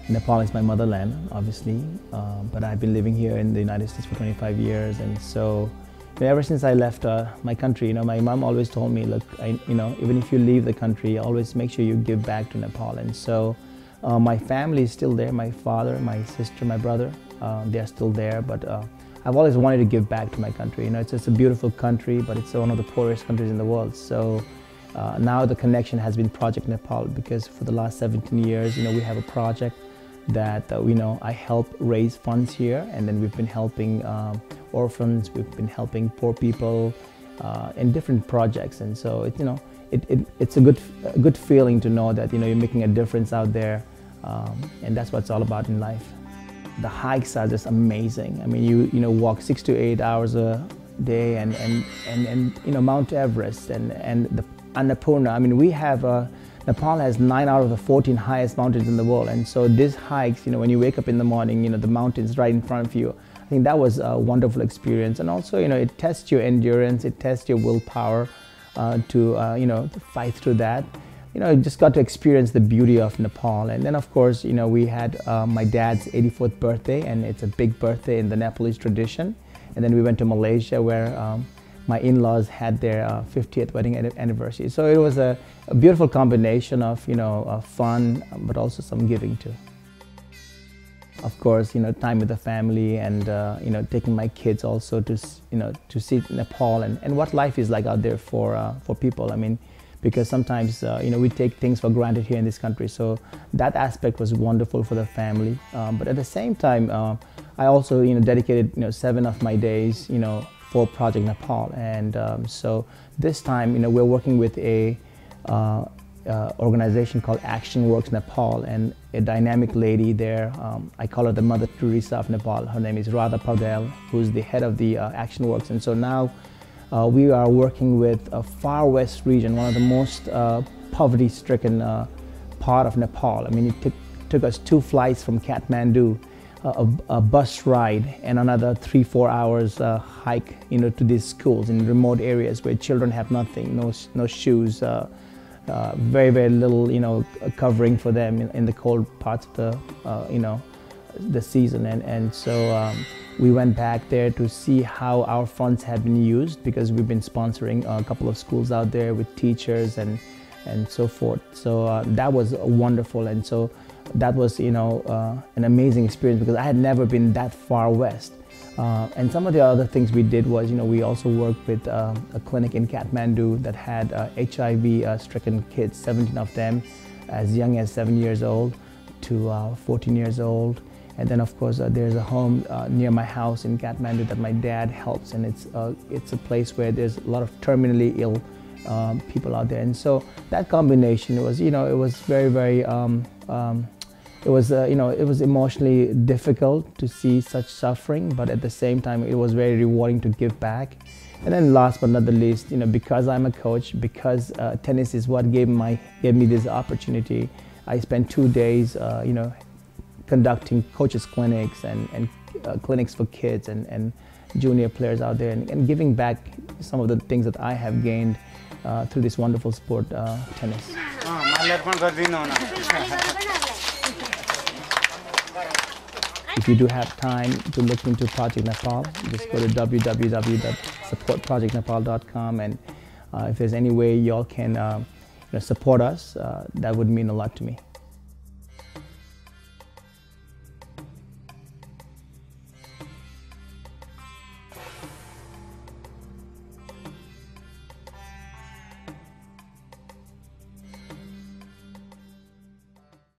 Nepal is my motherland, obviously, but I've been living here in the United States for 25 years, and so ever since I left my country, my mom always told me, look, even if you leave the country, always make sure you give back to Nepal. And so my family is still there. My father, my sister, my brother, they're still there, but I've always wanted to give back to my country. It's a beautiful country, but it's one of the poorest countries in the world. So now the connection has been Project Nepal, because for the last 17 years, we have a project that I help raise funds here, and then we've been helping orphans, we've been helping poor people in different projects, and so it's a good feeling to know that you're making a difference out there, and that's what it's all about in life. The hikes are just amazing. I mean, you walk 6 to 8 hours a day, and Mount Everest and the Annapurna. I mean, we have Nepal has 9 out of the 14 highest mountains in the world, and so these hikes, when you wake up in the morning, the mountain's right in front of you. I think that was a wonderful experience, and also, it tests your endurance, it tests your willpower to fight through that. I just got to experience the beauty of Nepal, and then of course, we had my dad's 84th birthday, and it's a big birthday in the Nepalese tradition, and then we went to Malaysia where my in-laws had their 50th wedding anniversary. So it was a beautiful combination of fun, but also some giving too. Of course, time with the family, and taking my kids also to see Nepal and what life is like out there for people. I mean, because sometimes we take things for granted here in this country. So that aspect was wonderful for the family. But at the same time, I also dedicated 7 of my days for Project Nepal, and so this time we're working with a organization called Action Works Nepal, and a dynamic lady there. I call her the Mother Teresa of Nepal. Her name is Radha Paudel, who's the head of the Action Works, and so now we are working with a far west region, one of the most poverty-stricken part of Nepal. I mean, it took us 2 flights from Kathmandu, a bus ride, and another 3-4 hours hike to these schools in remote areas where children have nothing, no shoes, very little covering for them in the cold parts of the season, and so we went back there to see how our funds have been used, because we've been sponsoring a couple of schools out there with teachers and so forth. So that was wonderful, and so that was an amazing experience, because I had never been that far west. And some of the other things we did was, we also worked with a clinic in Kathmandu that had HIV-stricken kids, 17 of them, as young as 7 years old to 14 years old. And then, of course, there's a home near my house in Kathmandu that my dad helps, and it's a place where there's a lot of terminally ill people out there. And so that combination was, it was very, it was emotionally difficult to see such suffering, but at the same time, it was very rewarding to give back. And then last but not the least, because I'm a coach, because tennis is what gave me this opportunity, I spent 2 days, conducting coaches clinics and clinics for kids and junior players out there, and giving back some of the things that I have gained through this wonderful sport, tennis. If you do have time to look into Project Nepal, just go to www.supportprojectnepal.com, and if there's any way y'all can support us, that would mean a lot to me.